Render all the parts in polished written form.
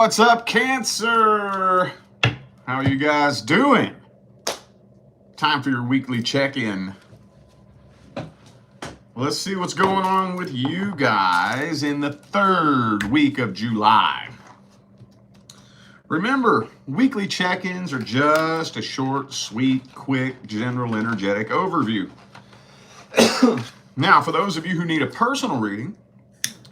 What's up, Cancer? How are you guys doing? Time for your weekly check-in. Let's see what's going on with you guys in the third week of July. Remember, weekly check-ins are just a short, sweet, quick, general, energetic overview. Now, for those of you who need a personal reading,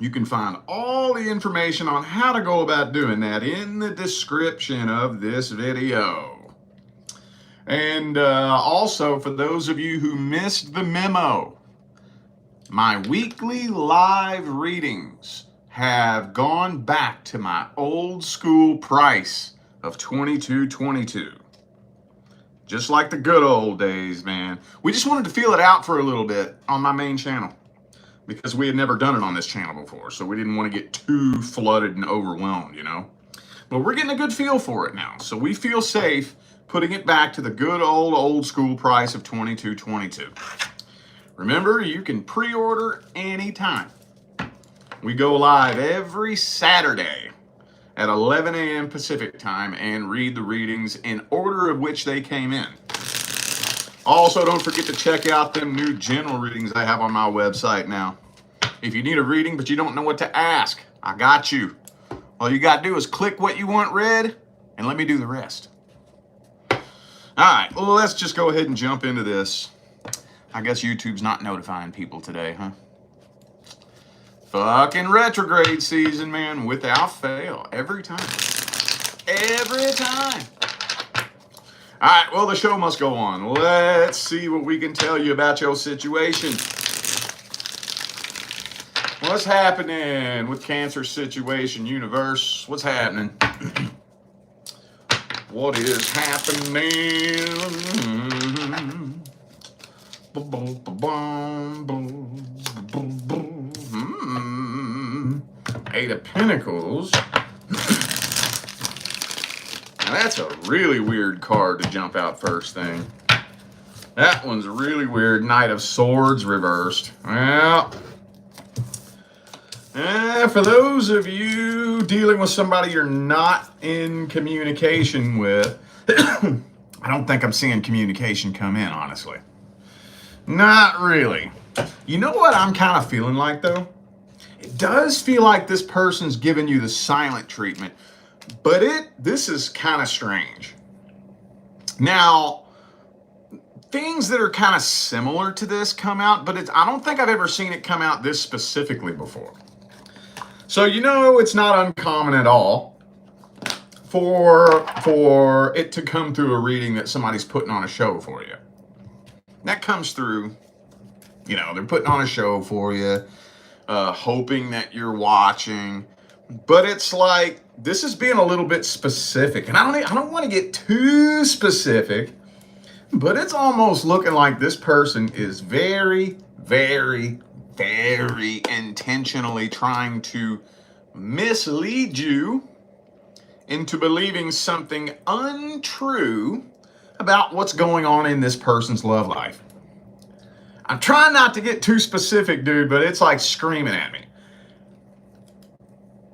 you can find all the information on how to go about doing that in the description of this video. And also, for those of you who missed the memo, my weekly live readings have gone back to my old school price of $22.22. Just like the good old days, man. We just wanted to feel it out for a little bit on my main channel, because we had never done it on this channel before, so we didn't want to get too flooded and overwhelmed, you know? But we're getting a good feel for it now, so we feel safe putting it back to the good old school price of $22.22. Remember, you can pre-order anytime. We go live every Saturday at 11 a.m. Pacific time and read the readings in order of which they came in. Also, don't forget to check out them new general readings I have on my website now. If you need a reading but you don't know what to ask, I got you. All you got to do is click what you want read and let me do the rest. All right, well, let's just go ahead and jump into this. I guess YouTube's not notifying people today, huh? Fucking retrograde season, man, without fail. Every time. Every time. All right, well, the show must go on. Let's see what we can tell you about your situation. What's happening with Cancer situation, universe? What's happening? What is happening? Eight of Pentacles. Now that's a really weird card to jump out first thing. That one's really weird. Knight of Swords reversed. Well, for those of you dealing with somebody you're not in communication with, I don't think I'm seeing communication come in, honestly. Not really. You know what I'm kind of feeling like, though? It does feel like this person's giving you the silent treatment, but this is kind of strange. Now, things that are kind of similar to this come out, but I don't think I've ever seen it come out this specifically before. So, you know, it's not uncommon at all for it to come through a reading that somebody's putting on a show for you. That comes through, you know, they're putting on a show for you, hoping that you're watching. But it's like, this is being a little bit specific. And I don't want to get too specific, but it's almost looking like this person is very, very, very intentionally trying to mislead you into believing something untrue about what's going on in this person's love life. I'm trying not to get too specific, dude, but it's like screaming at me.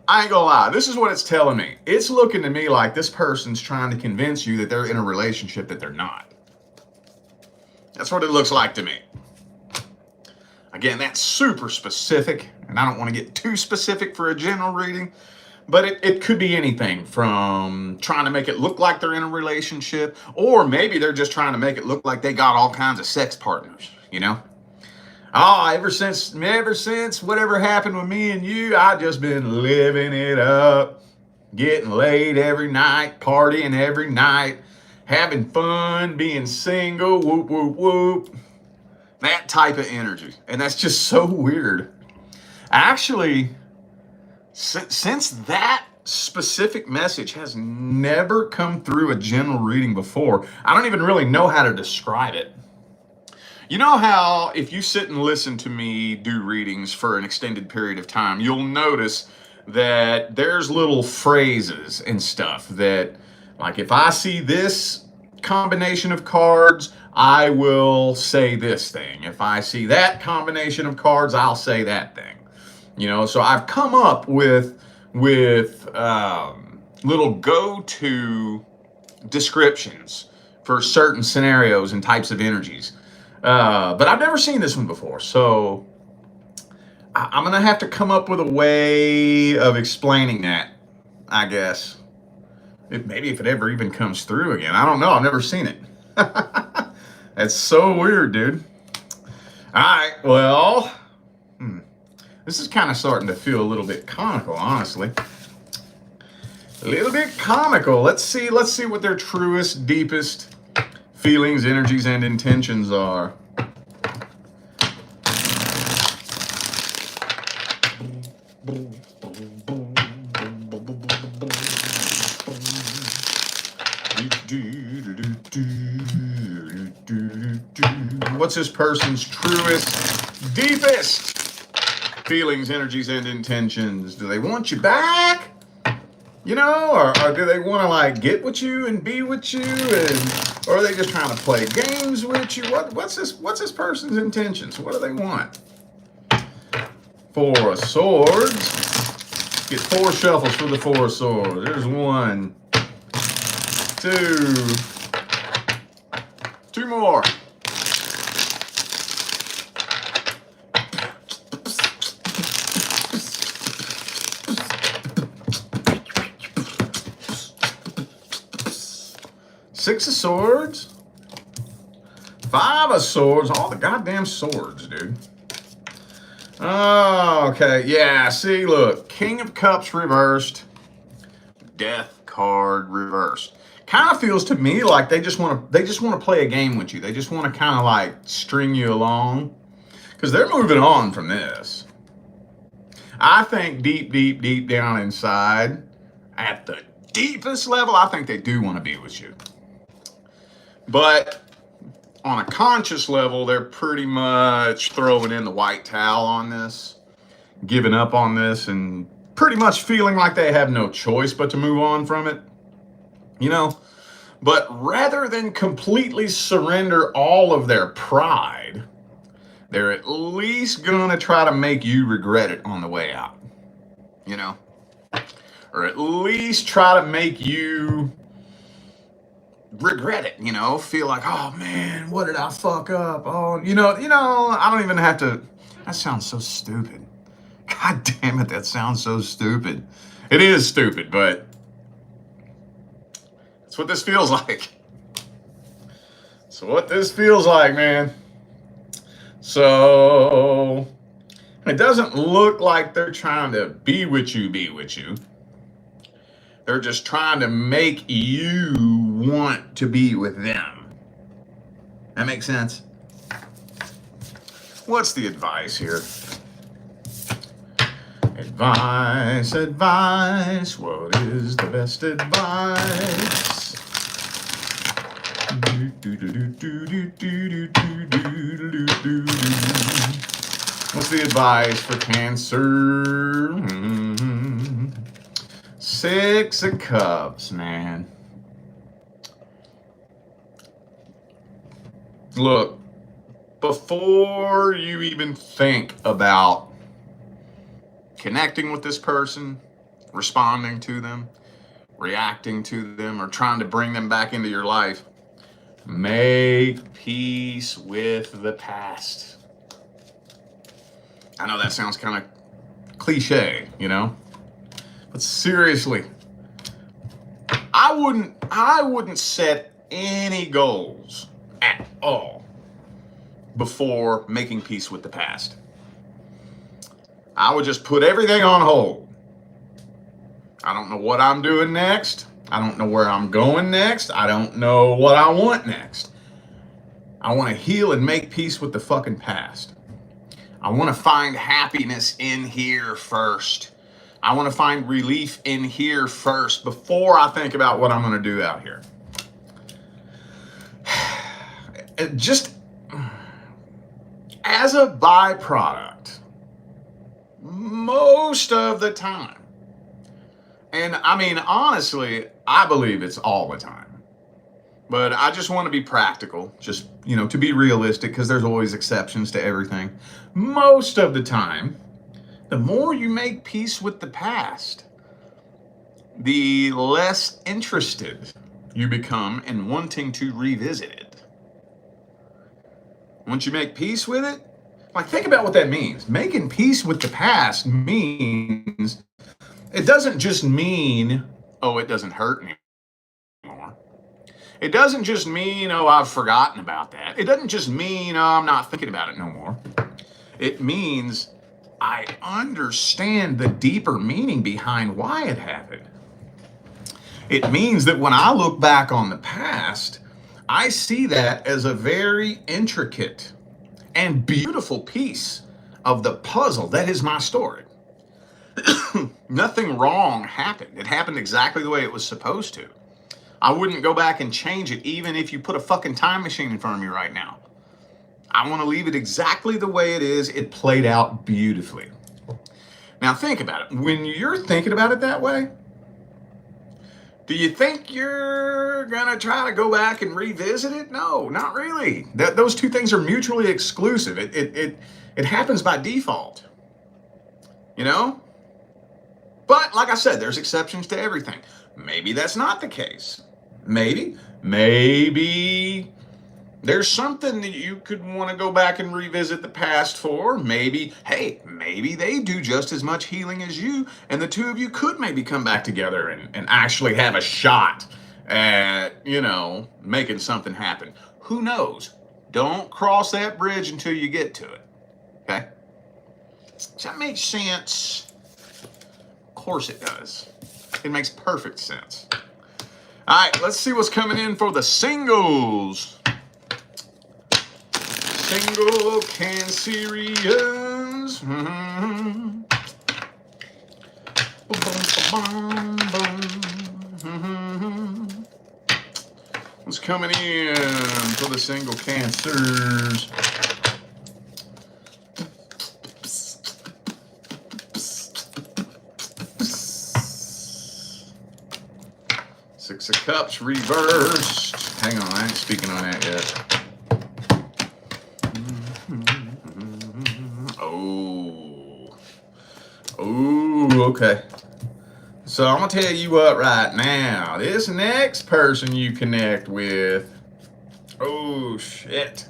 I ain't gonna lie, this is what it's telling me. It's looking to me like this person's trying to convince you that they're in a relationship that they're not. That's what it looks like to me. Again, that's super specific, and I don't want to get too specific for a general reading, but it could be anything from trying to make it look like they're in a relationship, or maybe they're just trying to make it look like they got all kinds of sex partners, you know? Oh, ever since whatever happened with me and you, I just been living it up, getting laid every night, partying every night, having fun, being single, whoop, whoop, whoop. That type of energy. And that's just so weird. Actually, since that specific message has never come through a general reading before, I don't even really know how to describe it. You know how if you sit and listen to me do readings for an extended period of time, you'll notice that there's little phrases and stuff that, like, if I see this combination of cards, I will say this thing. If I see that combination of cards, I'll say that thing. You know, so I've come up with little go-to descriptions for certain scenarios and types of energies. But I've never seen this one before, so I'm gonna have to come up with a way of explaining that, I guess. Maybe if it ever even comes through again. I don't know. I've never seen it. That's so weird, dude. All right, well, this is kind of starting to feel a little bit comical, honestly. A little bit comical. Let's see what their truest, deepest feelings, energies, and intentions are. What's this person's truest, deepest feelings, energies, and intentions? Do they want you back? You know, or do they want to like get with you and be with you, and or are they just trying to play games with you? What's this person's intentions? What do they want? 4 of Swords. Get 4 shuffles for the 4 of Swords. There's 1, 2, 2 more. Six of Swords, 5 of Swords, all the goddamn swords, dude. Oh, okay, yeah, see, look, King of Cups reversed, Death card reversed. Kind of feels to me like they just want to play a game with you. They just want to kind of like string you along, because they're moving on from this. I think deep down inside, at the deepest level, I think they do want to be with you. But on a conscious level, they're pretty much throwing in the white towel on this, giving up on this, and pretty much feeling like they have no choice but to move on from it. You know? But rather than completely surrender all of their pride, they're at least gonna try to make you regret it on the way out. You know? Or at least try to make you regret it, you know, feel like, oh man, what did I fuck up? Oh, you know, I don't even have to, that sounds so stupid. God damn it, that sounds so stupid. It is stupid, but that's what this feels like. So what this feels like, man. So it doesn't look like they're trying to be with you. They're just trying to make you want to be with them. That makes sense? What's the advice here? Advice. What is the best advice? What's the advice for Cancer? 6 of Cups, man. Look, before you even think about connecting with this person, responding to them, reacting to them, or trying to bring them back into your life, make peace with the past. I know that sounds kind of cliche, you know? But seriously, I wouldn't set any goals at all before making peace with the past. I would just put everything on hold. I don't know what I'm doing next. I don't know where I'm going next. I don't know what I want next. I want to heal and make peace with the fucking past. I want to find happiness in here first. I want to find relief in here first before I think about what I'm going to do out here. Just as a byproduct, most of the time, and I mean, honestly, I believe it's all the time, but I just want to be practical, just, you know, to be realistic, because there's always exceptions to everything. Most of the time, the more you make peace with the past, the less interested you become in wanting to revisit it. Once you make peace with it, like, think about what that means. Making peace with the past means, it doesn't just mean, oh, it doesn't hurt anymore. It doesn't just mean, oh, I've forgotten about that. It doesn't just mean, oh, I'm not thinking about it no more. It means I understand the deeper meaning behind why it happened. It means that when I look back on the past, I see that as a very intricate and beautiful piece of the puzzle that is my story. Nothing wrong happened. It happened exactly the way it was supposed to. I wouldn't go back and change it even if you put a fucking time machine in front of me right now. I want to leave it exactly the way it is. It played out beautifully. Now think about it. When you're thinking about it that way, do you think you're going to try to go back and revisit it? No, not really. Those two things are mutually exclusive. It happens by default, you know? But like I said, there's exceptions to everything. Maybe that's not the case. Maybe there's something that you could want to go back and revisit the past for. Maybe they do just as much healing as you, and the two of you could maybe come back together and actually have a shot at, making something happen. Who knows? Don't cross that bridge until you get to it. Okay? Does that make sense? Of course it does. It makes perfect sense. All right, let's see what's coming in for the singles. Single Cancerians. What's coming in for the single Cancers? Six of Cups reversed. Hang on, I ain't speaking on that yet. Oh, okay. So I'm going to tell you what right now. This next person you connect with. Oh, shit.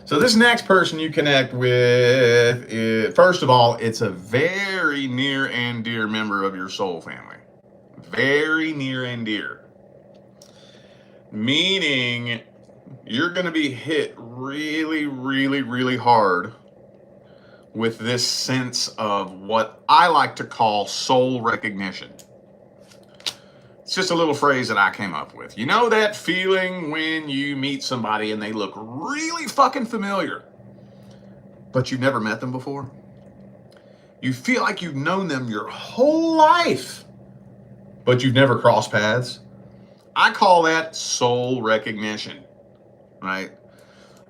So this next person you connect with, first of all, it's a very near and dear member of your soul family. Very near and dear. Meaning you're going to be hit really, really, really hard with this sense of what I like to call soul recognition. It's just a little phrase that I came up with. You know that feeling when you meet somebody and they look really fucking familiar, but you've never met them before? You feel like you've known them your whole life, but you've never crossed paths. I call that soul recognition, right?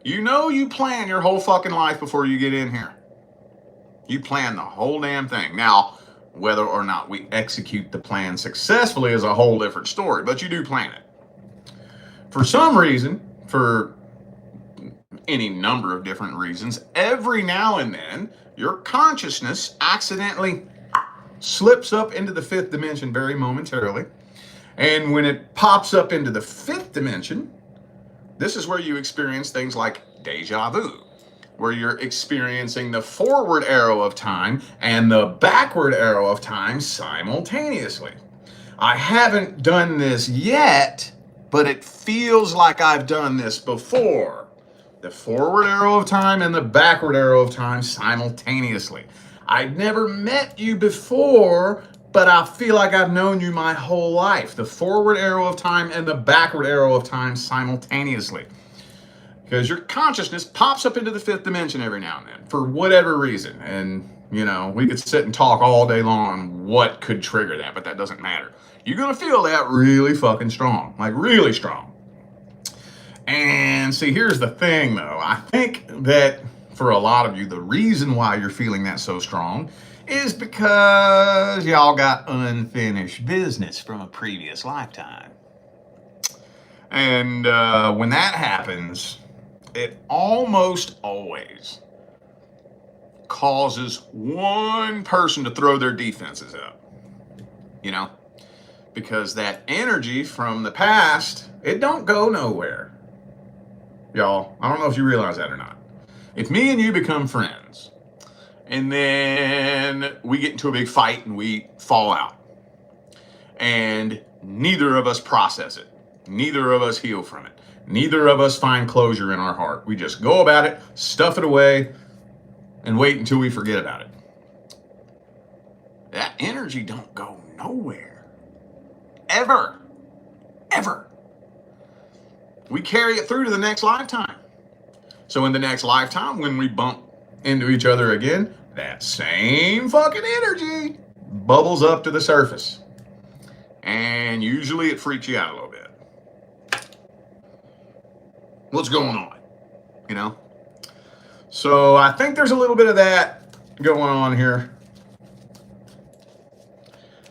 You plan your whole fucking life before you get in here. You plan the whole damn thing. Now, whether or not we execute the plan successfully is a whole different story, but you do plan it. For some reason, for any number of different reasons, every now and then, your consciousness accidentally slips up into the fifth dimension very momentarily. And when it pops up into the fifth dimension, this is where you experience things like deja vu, where you're experiencing the forward arrow of time and the backward arrow of time simultaneously. I haven't done this yet, but it feels like I've done this before. The forward arrow of time and the backward arrow of time simultaneously. I've never met you before, but I feel like I've known you my whole life. The forward arrow of time and the backward arrow of time simultaneously. Because your consciousness pops up into the fifth dimension every now and then, for whatever reason. And, we could sit and talk all day long on what could trigger that, but that doesn't matter. You're going to feel that really fucking strong, like really strong. And see, here's the thing, though. I think that for a lot of you, the reason why you're feeling that so strong is because y'all got unfinished business from a previous lifetime. And when that happens, it almost always causes one person to throw their defenses up. because that energy from the past, it don't go nowhere. Y'all, I don't know if you realize that or not. If me and you become friends, and then we get into a big fight and we fall out, and neither of us process it, neither of us heal from it, neither of us find closure in our heart. We just go about it, stuff it away, and wait until we forget about it. That energy don't go nowhere. Ever. Ever. We carry it through to the next lifetime. So in the next lifetime, when we bump into each other again, that same fucking energy bubbles up to the surface. And usually it freaks you out a little bit. What's going on? You know? So I think there's a little bit of that going on here.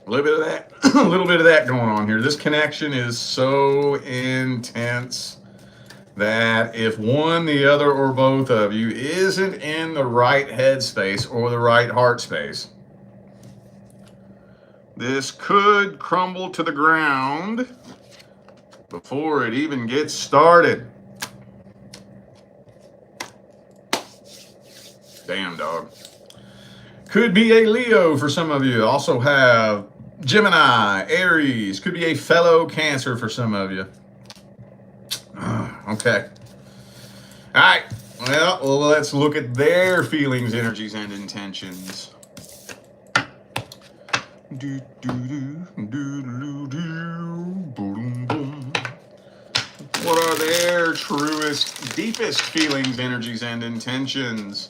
A little bit of that. A little bit of that going on here. This connection is so intense that if one, the other, or both of you isn't in the right headspace or the right heart space, this could crumble to the ground before it even gets started. Damn, dog. Could be a Leo for some of you. Also have Gemini, Aries. Could be a fellow Cancer for some of you. Okay. All right. Well, let's look at their feelings, energies, and intentions. What are their truest, deepest feelings, energies, and intentions?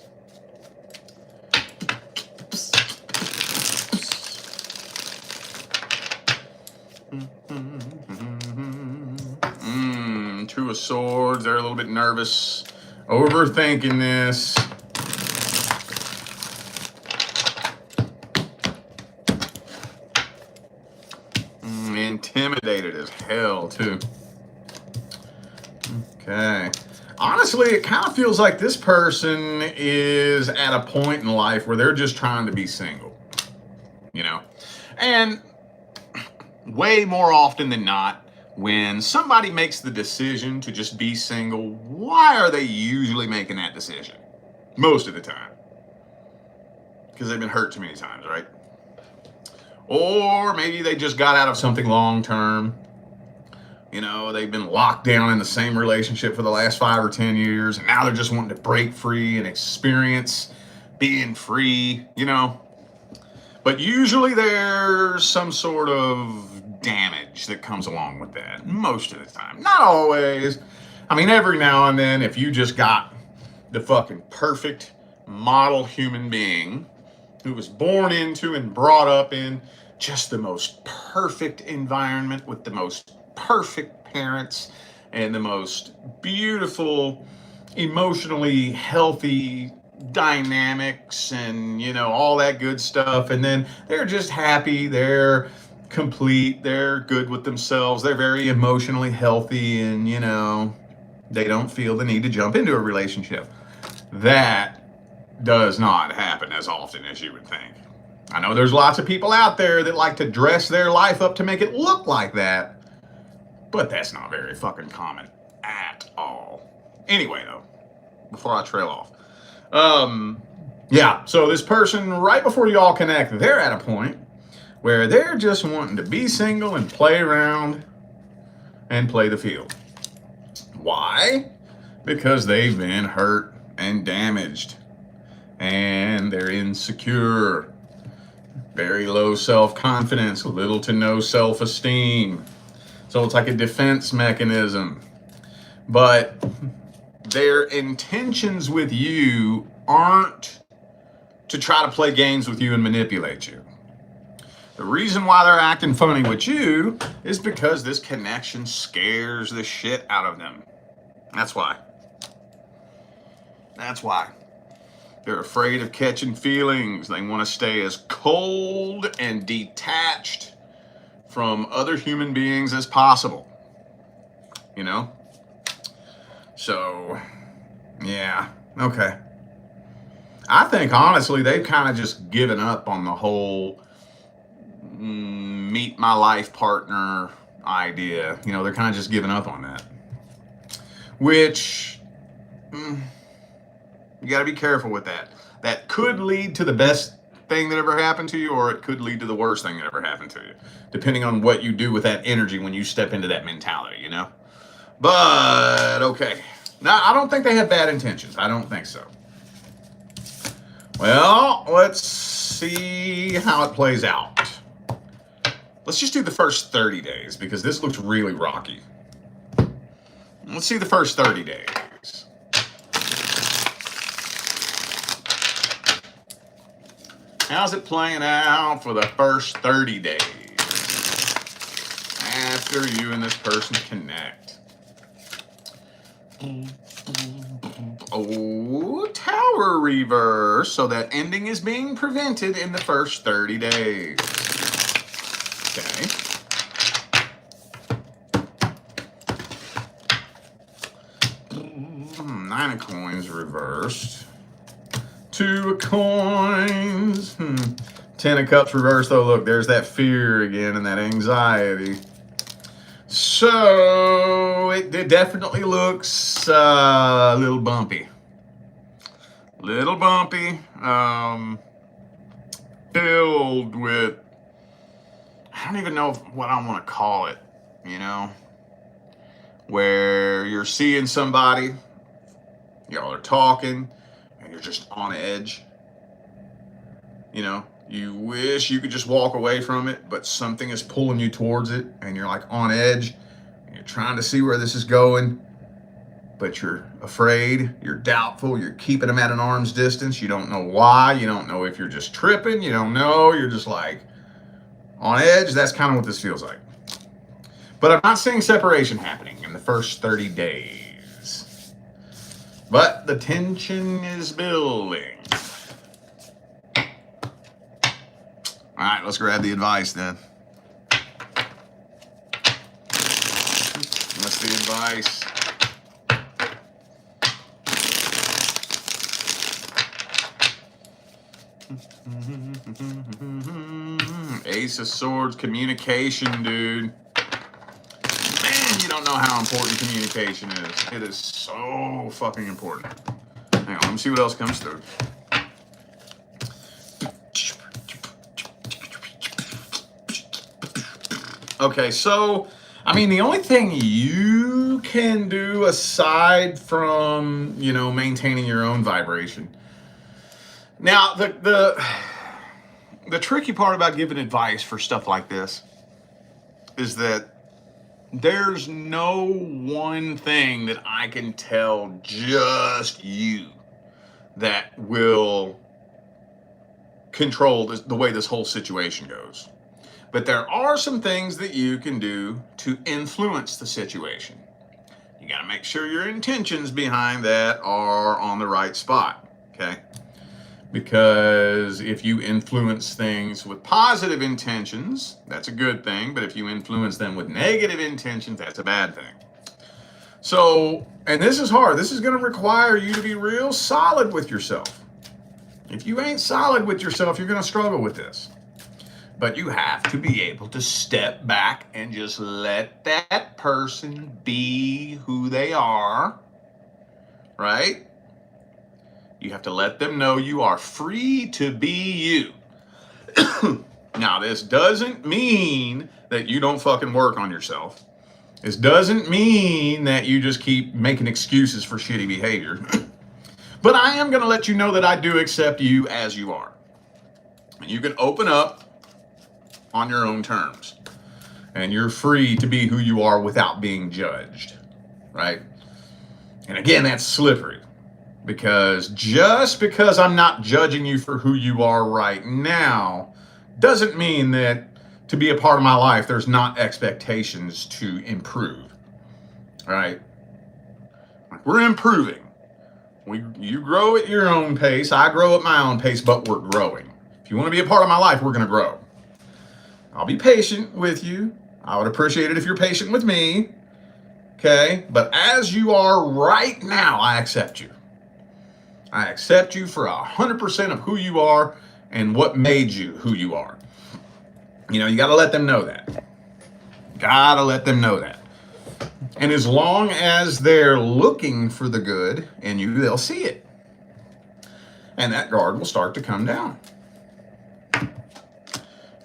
Two of Swords. They're a little bit nervous, overthinking this. Intimidated as hell, too. Okay. Honestly, it kind of feels like this person is at a point in life where they're just trying to be single. You know? And way more often than not, when somebody makes the decision to just be single, why are they usually making that decision? Most of the time. Because they've been hurt too many times, right? Or maybe they just got out of something long term. You know, they've been locked down in the same relationship for the last 5 or 10 years, and now they're just wanting to break free and experience being free, you know. But usually there's some sort of damage that comes along with that, most of the time. Not always. I mean, every now and then, if you just got the fucking perfect model human being who was born into and brought up in just the most perfect environment with the most perfect parents and the most beautiful, emotionally healthy dynamics and, you know, all that good stuff. And then they're just happy, they're complete, they're good with themselves, they're very emotionally healthy, and, you know, they don't feel the need to jump into a relationship. That does not happen as often as you would think. I know there's lots of people out there that like to dress their life up to make it look like that, but that's not very fucking common at all. Anyway, though, before I trail off, yeah, so this person, right before you all connect, they're at a point where they're just wanting to be single and play around and play the field. Why? Because they've been hurt and damaged, and they're insecure, very low self-confidence, little to no self-esteem. So it's like a defense mechanism. But their intentions with you aren't to try to play games with you and manipulate you. The reason why they're acting funny with you is because this connection scares the shit out of them. That's why. That's why. They're afraid of catching feelings. They want to stay as cold and detached from other human beings as possible. You know? So, yeah. Okay. I think, honestly, they've kind of just given up on the whole meet my life partner idea. You know, they're kind of just giving up on that. Which, you got to be careful with that. That could lead to the best thing that ever happened to you, or it could lead to the worst thing that ever happened to you, depending on what you do with that energy when you step into that mentality, you know? But, okay. Now, I don't think they had bad intentions. I don't think so. Well, let's see how it plays out. Let's just do the first 30 days, because this looks really rocky. Let's see the first 30 days. How's it playing out for the first 30 days after you and this person connect? Oh, Tower reverse. So that ending is being prevented in the first 30 days. Okay. Nine of coins reversed. Two of coins. 10 of cups reversed, though. Look, there's that fear again and that anxiety. So it definitely looks a little bumpy. Little bumpy. Filled with, I don't even know what I want to call it, you know, where you're seeing somebody, y'all are talking, and you're just on edge. You know, you wish you could just walk away from it, but something is pulling you towards it, and you're like on edge, and you're trying to see where this is going, but you're afraid, you're doubtful, you're keeping them at an arm's distance. You don't know why, you don't know if you're just tripping, you don't know, you're just like on edge. That's kind of what this feels like. But I'm not seeing separation happening in the first 30 days. But the tension is building. All right, let's grab the advice then. What's the advice? Ace of Swords, communication, dude. Man, you don't know how important communication is. It is so fucking important. Hang on, let me see what else comes through. Okay, so, I mean, the only thing you can do aside from, you know, maintaining your own vibration. Now, the tricky part about giving advice for stuff like this is that there's no one thing that I can tell just you that will control the way this whole situation goes. But there are some things that you can do to influence the situation. You got to make sure your intentions behind that are on the right spot, okay? Because if you influence things with positive intentions, that's a good thing. But if you influence them with negative intentions, that's a bad thing. So, and this is hard. This is going to require you to be real solid with yourself. If you ain't solid with yourself, you're going to struggle with this. But you have to be able to step back and just let that person be who they are, right? You have to let them know you are free to be you. Now, this doesn't mean that you don't fucking work on yourself. This doesn't mean that you just keep making excuses for shitty behavior. But I am going to let you know that I do accept you as you are. And you can open up on your own terms. And you're free to be who you are without being judged, right? And again, that's slippery. Because just because I'm not judging you for who you are right now doesn't mean that to be a part of my life, there's not expectations to improve, right? We're improving. You grow at your own pace. I grow at my own pace, but we're growing. If you want to be a part of my life, we're going to grow. I'll be patient with you. I would appreciate it if you're patient with me. Okay? But as you are right now, I accept you. I accept you for 100% of who you are and what made you who you are. You know, you got to let them know that. Got to let them know that. And as long as they're looking for the good in you, they'll see it. And that guard will start to come down.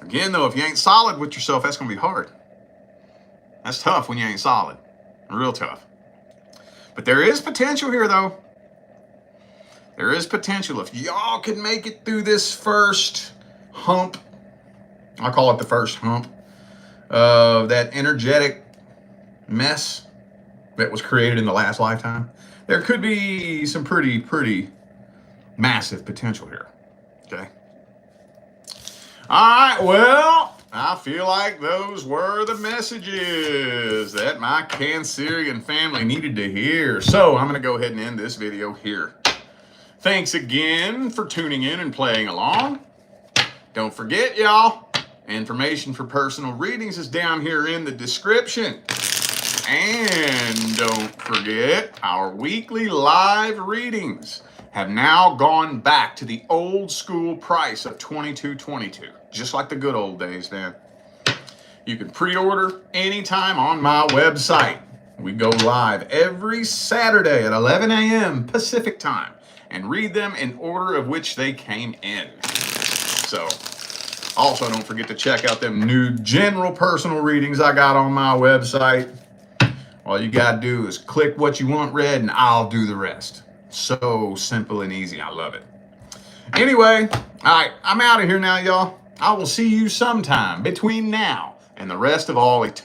Again, though, if you ain't solid with yourself, that's going to be hard. That's tough when you ain't solid. Real tough. But there is potential here, though. There is potential. If y'all can make it through this first hump, I call it the first hump of that energetic mess that was created in the last lifetime, there could be some pretty massive potential here. Okay. All right. Well, I feel like those were the messages that my Cancerian family needed to hear. So I'm going to go ahead and end this video here. Thanks again for tuning in and playing along. Don't forget, y'all, information for personal readings is down here in the description. And don't forget, our weekly live readings have now gone back to the old school price of $22.22, just like the good old days, man. You can pre-order anytime on my website. We go live every Saturday at 11 a.m. Pacific time and read them in order of which they came in. So, also don't forget to check out them new general personal readings I got on my website. All you gotta do is click what you want read and I'll do the rest. So simple and easy. I love it. Anyway, all right, I'm out of here now, y'all. I will see you sometime between now and the rest of all eternity.